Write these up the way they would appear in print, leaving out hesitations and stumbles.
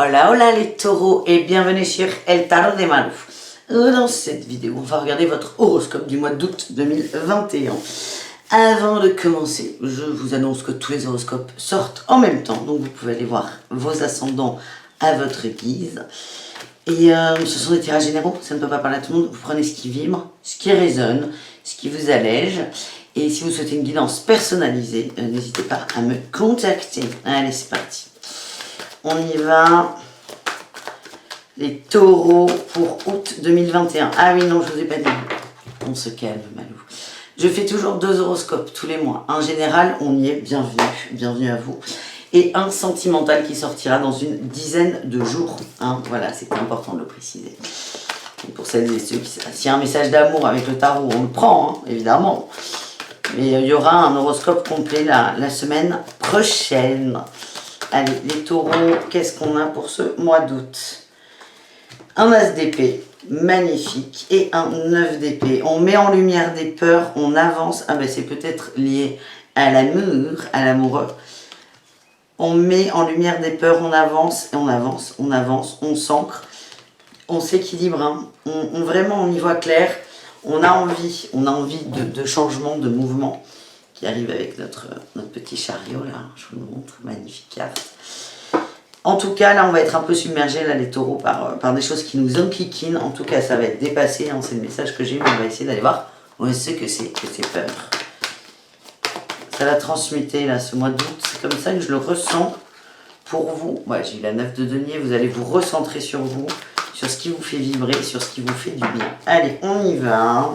Hola hola les taureaux et bienvenue sur El Tarot de Malou. Dans cette vidéo, on va regarder votre horoscope du mois d'août 2021. Avant de commencer, je vous annonce que tous les horoscopes sortent en même temps, donc vous pouvez aller voir vos ascendants à votre guise. Et ce sont des tirages généraux, ça ne peut pas parler à tout le monde. Vous prenez ce qui vibre, ce qui résonne, ce qui vous allège. Et si vous souhaitez une guidance personnalisée, n'hésitez pas à me contacter. Allez, c'est parti. On y va. Les taureaux pour août 2021. Ah oui, non, je ne vous ai pas dit. On se calme, Malou. Je fais toujours 2 horoscopes tous les mois. Un général, on y est, bienvenue. Bienvenue à vous. Et un sentimental qui sortira dans une dizaine de jours. Hein, voilà, c'était important de le préciser. Et pour celles et ceux qui... S'il y a un message d'amour avec le tarot, on le prend, hein, évidemment. Mais il y aura un horoscope complet la semaine prochaine. Allez, les taureaux, qu'est-ce qu'on a pour ce mois d'août? Un as d'épée, magnifique, et un 9 d'épée. On met en lumière des peurs, on avance. Ah ben c'est peut-être lié à l'amour, à l'amoureux. On met en lumière des peurs, on avance, et on avance, on avance, on s'ancre, on s'équilibre. Hein. Vraiment, on y voit clair. On a envie de changement, de mouvement qui arrive avec notre petit chariot là. Je vous le montre, magnifique carte. En tout cas, là, on va être un peu submergé, là, les taureaux, par des choses qui nous enquiquinent. En tout cas, ça va être dépassé, hein, c'est le message que j'ai eu. On va essayer d'aller voir où est-ce que c'est peur. Ça va transmuter, là, ce mois d'août. C'est comme ça que je le ressens pour vous. Ouais, j'ai eu la 9 de denier. Vous allez vous recentrer sur vous, sur ce qui vous fait vibrer, sur ce qui vous fait du bien. Allez, on y va.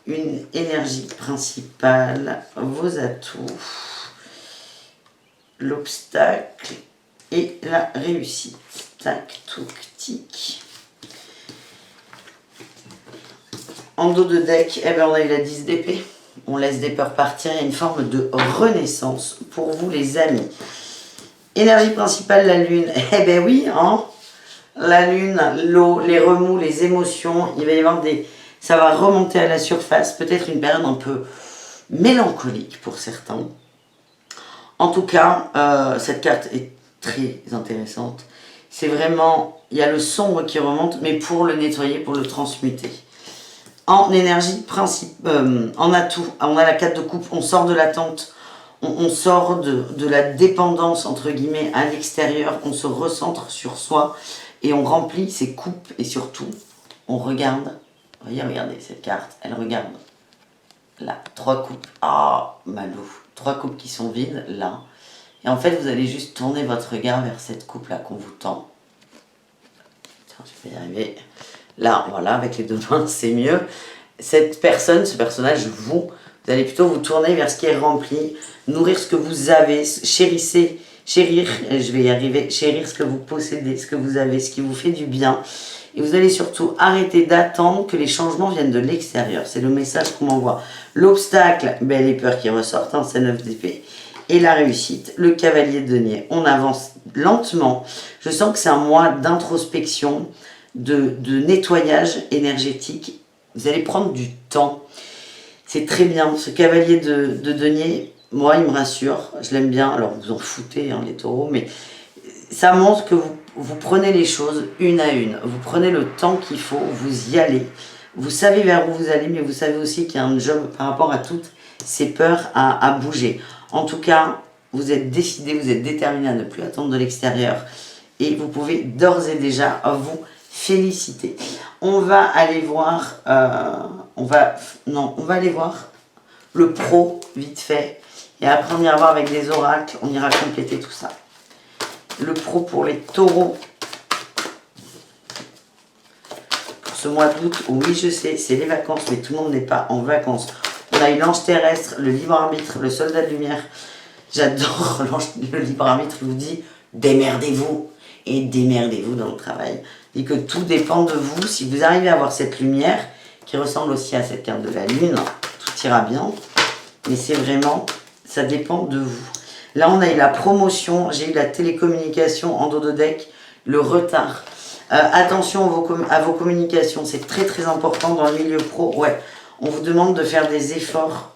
Une énergie principale, vos atouts, l'obstacle et la réussite. Tac, touc, tic. En dos de deck, eh ben on a eu la 10 d'épée. On laisse des peurs partir. Il y a une forme de renaissance pour vous, les amis. Énergie principale, la lune. Eh ben oui, hein. La lune, l'eau, les remous, les émotions. Il va y avoir des... Ça va remonter à la surface. Peut-être une période un peu mélancolique pour certains. En tout cas, cette carte est très intéressante. C'est vraiment, il y a le sombre qui remonte, mais pour le nettoyer, pour le transmuter. En énergie principale, en atout, on a la 4 de coupe, on sort de l'attente, on sort de la dépendance, entre guillemets, à l'extérieur, on se recentre sur soi et on remplit ses coupes et surtout, on regarde, regardez cette carte, elle regarde là, 3 coupes, ah, Malou, 3 coupes qui sont vides, là. Et en fait, vous allez juste tourner votre regard vers cette coupe-là qu'on vous tend. Tiens, je vais y arriver. Là, voilà, avec les 2 mains, c'est mieux. Cette personne, ce personnage, vous allez plutôt vous tourner vers ce qui est rempli, nourrir ce que vous avez, chérissez, chérir, je vais y arriver, chérir ce que vous possédez, ce que vous avez, ce qui vous fait du bien. Et vous allez surtout arrêter d'attendre que les changements viennent de l'extérieur. C'est le message qu'on m'envoie. L'obstacle, ben, les peurs qui ressortent, hein, c'est 9 d'épée. Et la réussite, le cavalier de denier. On avance lentement. Je sens que c'est un mois d'introspection, de nettoyage énergétique. Vous allez prendre du temps. C'est très bien. Ce cavalier de denier, moi, il me rassure. Je l'aime bien. Alors, vous en foutez, hein, les taureaux, mais ça montre que vous prenez les choses une à une. Vous prenez le temps qu'il faut, vous y allez. Vous savez vers où vous allez, mais vous savez aussi qu'il y a un job par rapport à toutes ces peurs à bouger. En tout cas, vous êtes décidé, vous êtes déterminé à ne plus attendre de l'extérieur et vous pouvez d'ores et déjà vous féliciter. On va aller voir, on va aller voir le pro vite fait et après on ira voir avec des oracles, on ira compléter tout ça. Le pro pour les taureaux pour ce mois d'août, oui je sais, c'est les vacances, mais tout le monde n'est pas en vacances. On a eu l'ange terrestre, le libre arbitre, le soldat de lumière. J'adore le libre arbitre, il vous dit démerdez-vous et démerdez-vous dans le travail. Il dit que tout dépend de vous. Si vous arrivez à avoir cette lumière qui ressemble aussi à cette carte de la lune, tout ira bien. Mais c'est vraiment, ça dépend de vous. Là, on a eu la promotion, j'ai eu la télécommunication en dos de deck, le retard. Attention à vos communications, c'est très très important dans le milieu pro. Ouais. On vous demande de faire des efforts.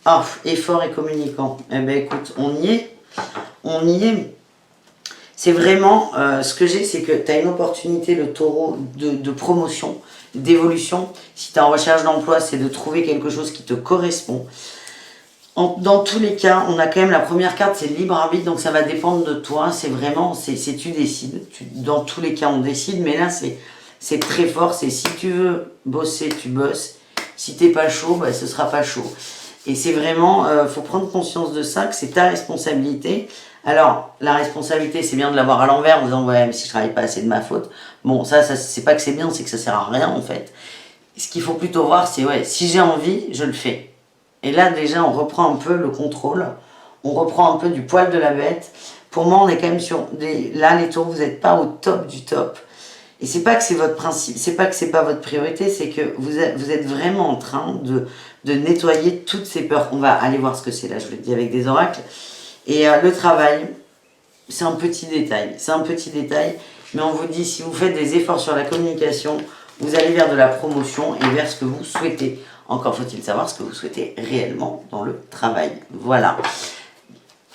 Ah, efforts et communicants. Eh bien, écoute, on y est. On y est. C'est vraiment, ce que j'ai, c'est que tu as une opportunité, le taureau, de promotion, d'évolution. Si tu es en recherche d'emploi, c'est de trouver quelque chose qui te correspond. Dans tous les cas, on a quand même la première carte, c'est le libre arbitre, donc ça va dépendre de toi. C'est vraiment, c'est tu décides. Dans tous les cas, on décide, mais là, c'est très fort. C'est si tu veux bosser, tu bosses. Si t'es pas chaud, bah, ce sera pas chaud. Et c'est vraiment, faut prendre conscience de ça, que c'est ta responsabilité. Alors, la responsabilité, c'est bien de l'avoir à l'envers, en disant, ouais, mais si je travaille pas, c'est de ma faute. Bon, ça c'est pas que c'est bien, c'est que ça sert à rien, en fait. Ce qu'il faut plutôt voir, c'est, ouais, si j'ai envie, je le fais. Et là, déjà, on reprend un peu le contrôle. On reprend un peu du poil de la bête. Pour moi, on est quand même sur des... Là, les taureaux, vous n'êtes pas au top du top. Et c'est pas que c'est votre principe, c'est pas que c'est pas votre priorité, c'est que vous êtes vraiment en train de nettoyer toutes ces peurs. On va aller voir ce que c'est là, je vous le dis avec des oracles. Et le travail, c'est un petit détail. C'est un petit détail. Mais on vous dit, si vous faites des efforts sur la communication, vous allez vers de la promotion et vers ce que vous souhaitez. Encore faut-il savoir ce que vous souhaitez réellement dans le travail. Voilà.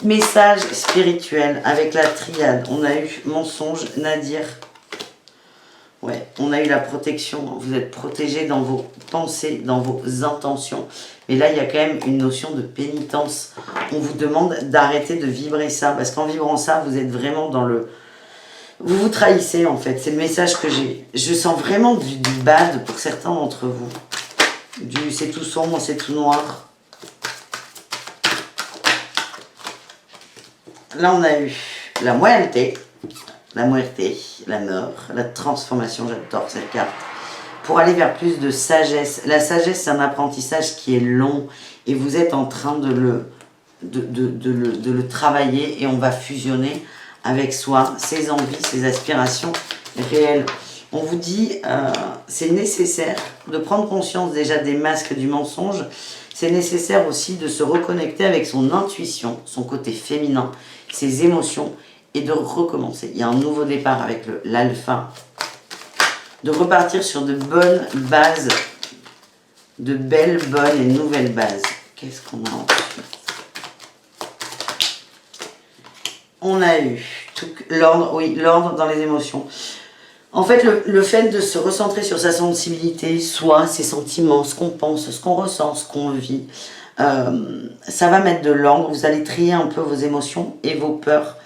Message spirituel avec la triade. On a eu mensonge, Nadir. Ouais, on a eu la protection. Vous êtes protégé dans vos pensées, dans vos intentions. Mais là, il y a quand même une notion de pénitence. On vous demande d'arrêter de vibrer ça. Parce qu'en vibrant ça, vous êtes vraiment dans le... Vous vous trahissez en fait. C'est le message que j'ai. Je sens vraiment du bad pour certains d'entre vous. C'est tout sombre, c'est tout noir. Là, on a eu la muerte, la mort, la transformation. J'adore cette carte. Pour aller vers plus de sagesse. La sagesse, c'est un apprentissage qui est long et vous êtes en train de le travailler et on va fusionner avec soi, ses envies, ses aspirations réelles. On vous dit, c'est nécessaire de prendre conscience déjà des masques du mensonge. C'est nécessaire aussi de se reconnecter avec son intuition, son côté féminin, ses émotions et de recommencer. Il y a un nouveau départ avec l'alpha. De repartir sur de bonnes bases, de belles, bonnes et nouvelles bases. Qu'est-ce qu'on a ensuite? On a eu l'ordre, oui, l'ordre dans les émotions. En fait, le fait de se recentrer sur sa sensibilité, soi, ses sentiments, ce qu'on pense, ce qu'on ressent, ce qu'on vit, ça va mettre de l'ordre. Vous allez trier un peu vos émotions et vos peurs.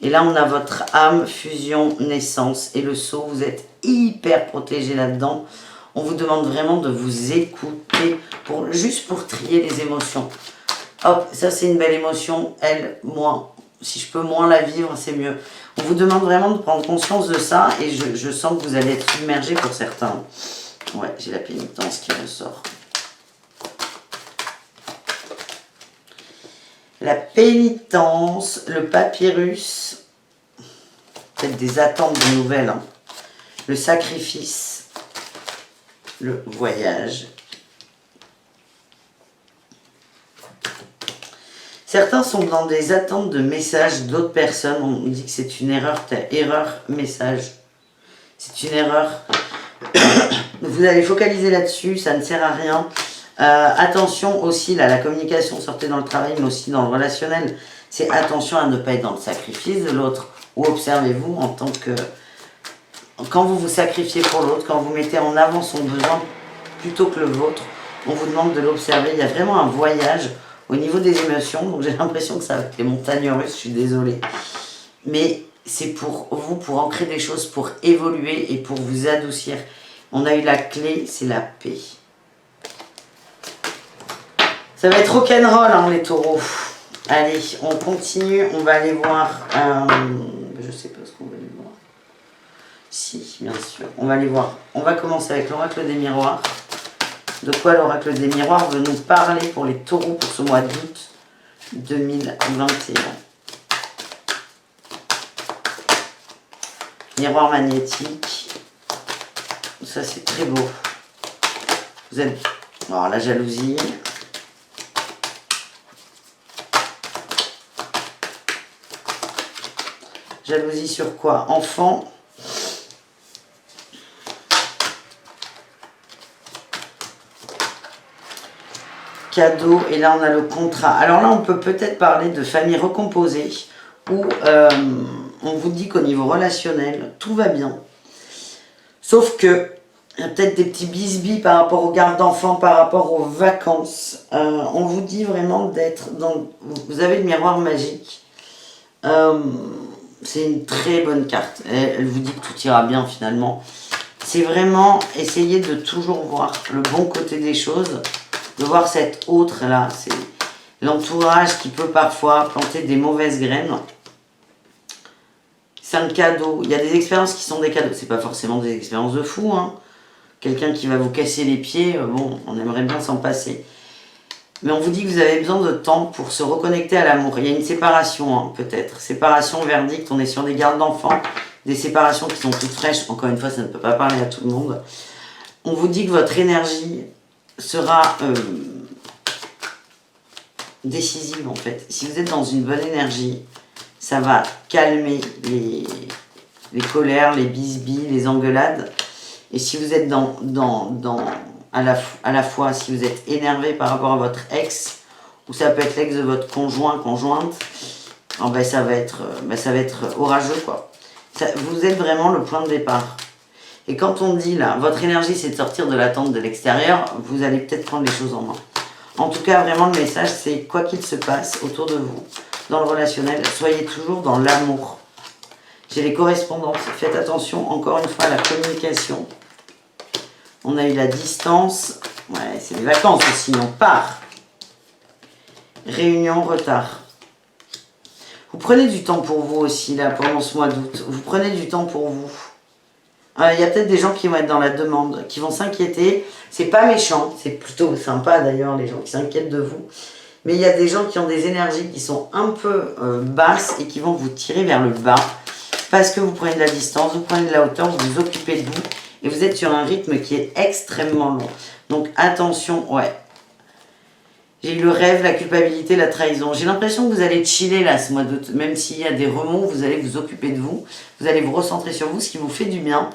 Et là, on a votre âme, fusion, naissance et le sceau. Vous êtes hyper protégé là-dedans. On vous demande vraiment de vous écouter, juste pour trier les émotions. Hop, ça c'est une belle émotion. Elle, moins. Si je peux moins la vivre, c'est mieux. On vous demande vraiment de prendre conscience de ça et je sens que vous allez être submergé pour certains. Ouais, j'ai la pénitence qui ressort. La pénitence, le papyrus, peut-être des attentes de nouvelles. Hein. Le sacrifice, le voyage. Certains sont dans des attentes de messages d'autres personnes. On dit que c'est une erreur, message. C'est une erreur. Vous allez focaliser là-dessus, ça ne sert à rien. Attention aussi, là, la communication, sortez dans le travail, mais aussi dans le relationnel. C'est attention à ne pas être dans le sacrifice de l'autre. Ou observez-vous en tant que... Quand vous vous sacrifiez pour l'autre, quand vous mettez en avant son besoin plutôt que le vôtre, on vous demande de l'observer. Il y a vraiment un voyage au niveau des émotions. Donc j'ai l'impression que ça va être les montagnes russes, je suis désolée. Mais c'est pour vous, pour ancrer des choses, pour évoluer et pour vous adoucir. On a eu la clé, c'est la paix. Ça va être rock'n'roll, hein, les taureaux. Allez, on continue, on va aller voir... je sais pas ce qu'on va aller voir. Si, bien sûr, on va aller voir. On va commencer avec l'oracle des miroirs. De quoi l'oracle des miroirs veut nous parler pour les taureaux pour ce mois d'août 2021. Miroir magnétique. Ça, c'est très beau. Vous êtes... Alors, la jalousie. Jalousie sur quoi? Enfant. Cadeau. Et là, on a le contrat. Alors là, on peut peut-être parler de famille recomposée. Où on vous dit qu'au niveau relationnel, tout va bien. Sauf que, il y a peut-être des petits bisbis par rapport aux gardes d'enfants, par rapport aux vacances. On vous dit vraiment d'être dans... Vous avez le miroir magique. C'est une très bonne carte. Elle vous dit que tout ira bien finalement. C'est vraiment essayer de toujours voir le bon côté des choses. De voir cette autre là. C'est l'entourage qui peut parfois planter des mauvaises graines. C'est un cadeau. Il y a des expériences qui sont des cadeaux. C'est pas forcément des expériences de fou, hein. Quelqu'un qui va vous casser les pieds, bon, on aimerait bien s'en passer. Mais on vous dit que vous avez besoin de temps pour se reconnecter à l'amour. Il y a une séparation, hein, peut-être. Séparation, verdict, on est sur des gardes d'enfants. Des séparations qui sont toutes fraîches. Encore une fois, ça ne peut pas parler à tout le monde. On vous dit que votre énergie sera décisive, en fait. Si vous êtes dans une bonne énergie, ça va calmer les colères, les bisbis, les engueulades. Et si vous êtes à la fois, si vous êtes énervé par rapport à votre ex, ou ça peut être l'ex de votre conjoint, conjointe, oh ben ça va être orageux, quoi. Vous êtes vraiment le point de départ. Et quand on dit là, votre énergie c'est de sortir de l'attente de l'extérieur, vous allez peut-être prendre les choses en main. En tout cas, vraiment le message c'est quoi qu'il se passe autour de vous, dans le relationnel, soyez toujours dans l'amour. J'ai les correspondances, faites attention encore une fois à la communication. On a eu la distance, ouais, c'est les vacances aussi, on part. Réunion, retard. Vous prenez du temps pour vous aussi, là, pendant ce mois d'août. Vous prenez du temps pour vous. Il y a peut-être des gens qui vont être dans la demande, qui vont s'inquiéter. C'est pas méchant, c'est plutôt sympa d'ailleurs, les gens qui s'inquiètent de vous. Mais il y a des gens qui ont des énergies qui sont un peu basses et qui vont vous tirer vers le bas. Parce que vous prenez de la distance, vous prenez de la hauteur, vous vous occupez de vous. Et vous êtes sur un rythme qui est extrêmement long. Donc attention, ouais. J'ai eu le rêve, la culpabilité, la trahison. J'ai l'impression que vous allez chiller là ce mois d'août. Même s'il y a des remous, vous allez vous occuper de vous. Vous allez vous recentrer sur vous, ce qui vous fait du bien.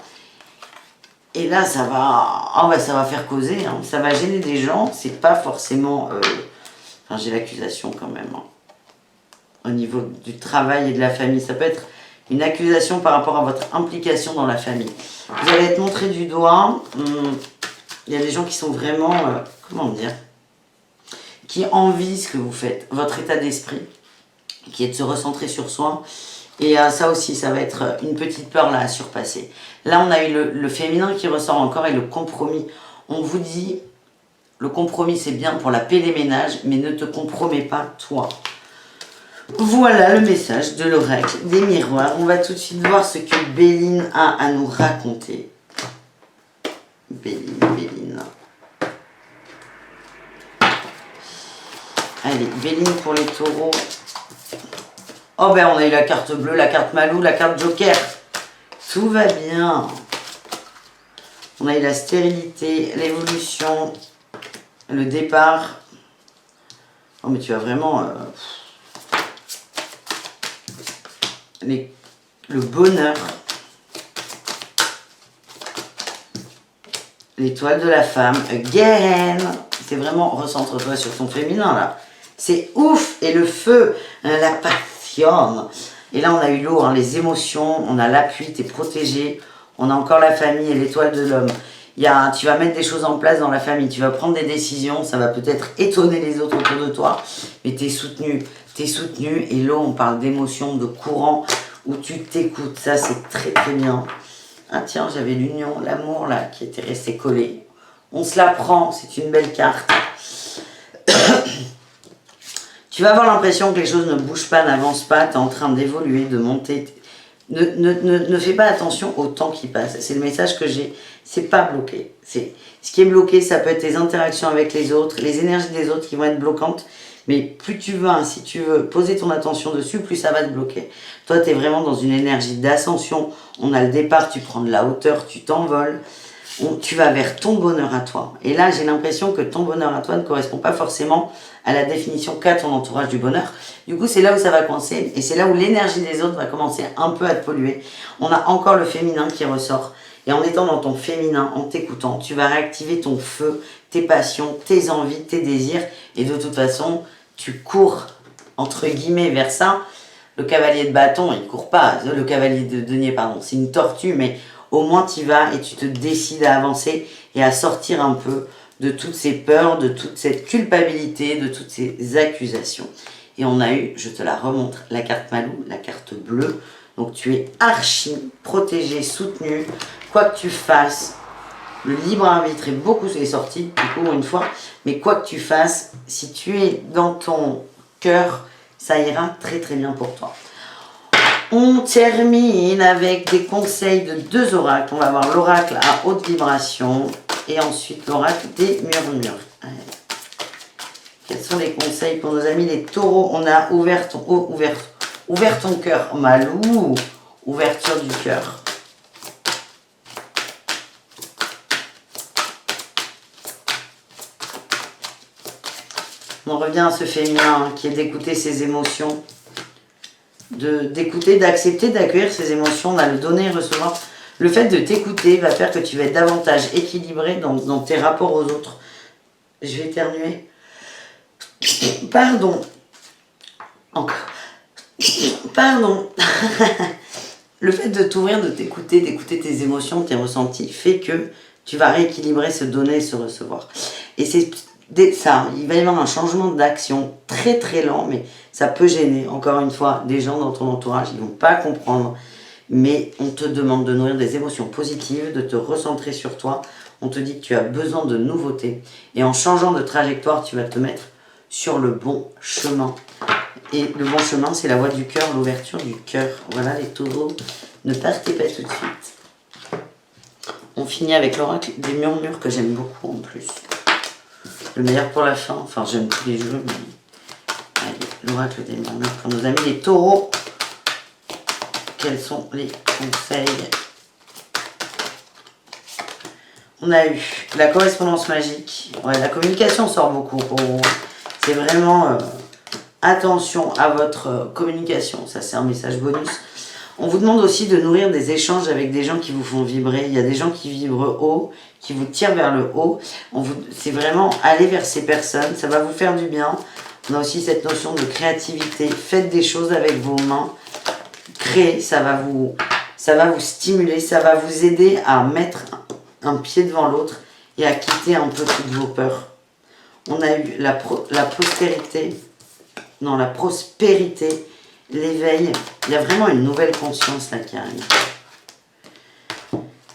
Et là, ça va faire causer. Hein. Ça va gêner des gens. C'est pas forcément... Enfin, j'ai l'accusation quand même. Hein. Au niveau du travail et de la famille. Ça peut être une accusation par rapport à votre implication dans la famille. Vous allez être montré du doigt. Il y a des gens qui sont vraiment... comment dire, qui envient ce que vous faites. Votre état d'esprit. Qui est de se recentrer sur soi. Et ça aussi, ça va être une petite peur là à surpasser. Là, on a eu le féminin qui ressort encore et le compromis. On vous dit, le compromis c'est bien pour la paix des ménages, mais ne te compromets pas toi. Voilà le message de l'oracle des miroirs. On va tout de suite voir ce que Béline a à nous raconter. Béline. Allez, Béline pour les taureaux. Oh ben on a eu la carte bleue, la carte Malou, la carte Joker. Tout va bien. On a eu la stérilité, l'évolution, le départ. Oh mais tu as vraiment... le bonheur. L'étoile de la femme. Again. C'est vraiment... Recentre-toi sur ton féminin là. C'est ouf. Et le feu, la passion. Et là, on a eu l'eau, hein, les émotions, on a l'appui, tu es protégé. On a encore la famille et l'étoile de l'homme. Tu vas mettre des choses en place dans la famille, tu vas prendre des décisions, ça va peut-être étonner les autres autour de toi, mais tu es soutenu. Tu es soutenu et l'eau, on parle d'émotion, de courant, où tu t'écoutes. Ça, c'est très très bien. Ah tiens, j'avais l'union, l'amour là, qui était resté collé. On se la prend, c'est une belle carte. Tu vas avoir l'impression que les choses ne bougent pas, n'avancent pas, tu es en train d'évoluer, de monter. Ne fais pas attention au temps qui passe. C'est le message que j'ai. C'est pas bloqué. Ce qui est bloqué, ça peut être tes interactions avec les autres, les énergies des autres qui vont être bloquantes. Mais plus tu vas, si tu veux poser ton attention dessus, plus ça va te bloquer. Toi, tu es vraiment dans une énergie d'ascension. On a le départ, tu prends de la hauteur, tu t'envoles. Tu vas vers ton bonheur à toi. Et là, j'ai l'impression que ton bonheur à toi ne correspond pas forcément à la définition qu'a ton entourage du bonheur. Du coup, c'est là où ça va coincer et c'est là où l'énergie des autres va commencer un peu à te polluer. On a encore le féminin qui ressort. Et en étant dans ton féminin, en t'écoutant, tu vas réactiver ton feu, tes passions, tes envies, tes désirs. Et de toute façon, tu cours, entre guillemets, vers ça. Le cavalier de bâton, il court pas. Le cavalier de denier, pardon, c'est une tortue, mais au moins tu y vas et tu te décides à avancer et à sortir un peu de toutes ces peurs, de toute cette culpabilité, de toutes ces accusations. Et on a eu, je te la remontre, la carte Malou, la carte bleue. Donc tu es archi protégé, soutenu, quoi que tu fasses. Le libre arbitre est beaucoup sorti, du coup, une fois. Mais quoi que tu fasses, si tu es dans ton cœur, ça ira très très bien pour toi. On termine avec des conseils de 2 oracles. On va avoir l'oracle à haute vibration et ensuite l'oracle des murmures. Allez. Quels sont les conseils pour nos amis les taureaux? On a ouvert ton cœur, Malou. Ouverture du cœur. On revient à ce féminin qui est d'écouter ses émotions, d'écouter, d'accepter, d'accueillir ses émotions, on a le donner et recevoir. Le fait de t'écouter va faire que tu vas être davantage équilibré dans tes rapports aux autres. Je vais éternuer. Pardon. Encore. Pardon. Le fait de t'ouvrir, de t'écouter, d'écouter tes émotions, tes ressentis, fait que tu vas rééquilibrer ce donner et ce recevoir. Et c'est ça, il va y avoir un changement d'action très très lent, mais ça peut gêner, encore une fois, des gens dans ton entourage, ils ne vont pas comprendre, mais on te demande de nourrir des émotions positives, de te recentrer sur toi, on te dit que tu as besoin de nouveautés, et en changeant de trajectoire, tu vas te mettre sur le bon chemin. Et le bon chemin, c'est la voie du cœur, l'ouverture du cœur. Voilà les taureaux, ne partez pas tout de suite. On finit avec l'oracle des murmures que j'aime beaucoup en plus. Le meilleur pour la fin, enfin j'aime tous les jeux, mais allez, l'oracle des murmures pour nos amis les taureaux. Quels sont les conseils? On a eu la correspondance magique. Ouais, la communication sort beaucoup pour vous. C'est vraiment attention à votre communication, ça c'est un message bonus. On vous demande aussi de nourrir des échanges avec des gens qui vous font vibrer. Il y a des gens qui vibrent haut, qui vous tirent vers le haut. C'est vraiment aller vers ces personnes, ça va vous faire du bien. On a aussi cette notion de créativité. Faites des choses avec vos mains. Créez, ça va vous stimuler, ça va vous aider à mettre un pied devant l'autre et à quitter un peu toutes vos peurs. On a eu la prospérité, l'éveil. Il y a vraiment une nouvelle conscience là qui arrive.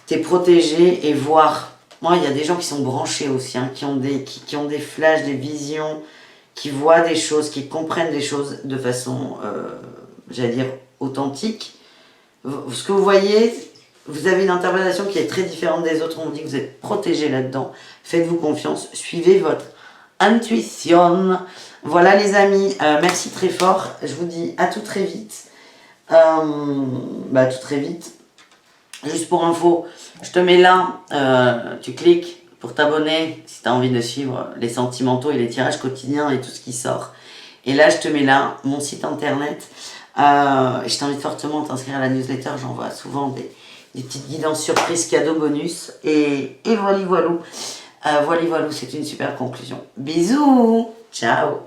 T'es protégé et voir. Moi, il y a des gens qui sont branchés aussi, hein, qui ont des flashs, des visions, qui voient des choses, qui comprennent des choses de façon, j'allais dire, authentique. Ce que vous voyez, vous avez une interprétation qui est très différente des autres. On vous dit que vous êtes protégé là-dedans. Faites-vous confiance, suivez votre intuition. Voilà les amis, merci très fort. Je vous dis à tout très vite. Tout très vite. Juste pour info, je te mets là, tu cliques pour t'abonner si tu as envie de suivre les sentimentaux et les tirages quotidiens et tout ce qui sort. Et là, je te mets là mon site internet. Je t'invite fortement à t'inscrire à la newsletter. J'envoie souvent des petites guidances surprises, cadeaux, bonus. Et voilà, c'est une super conclusion. Bisous, ciao.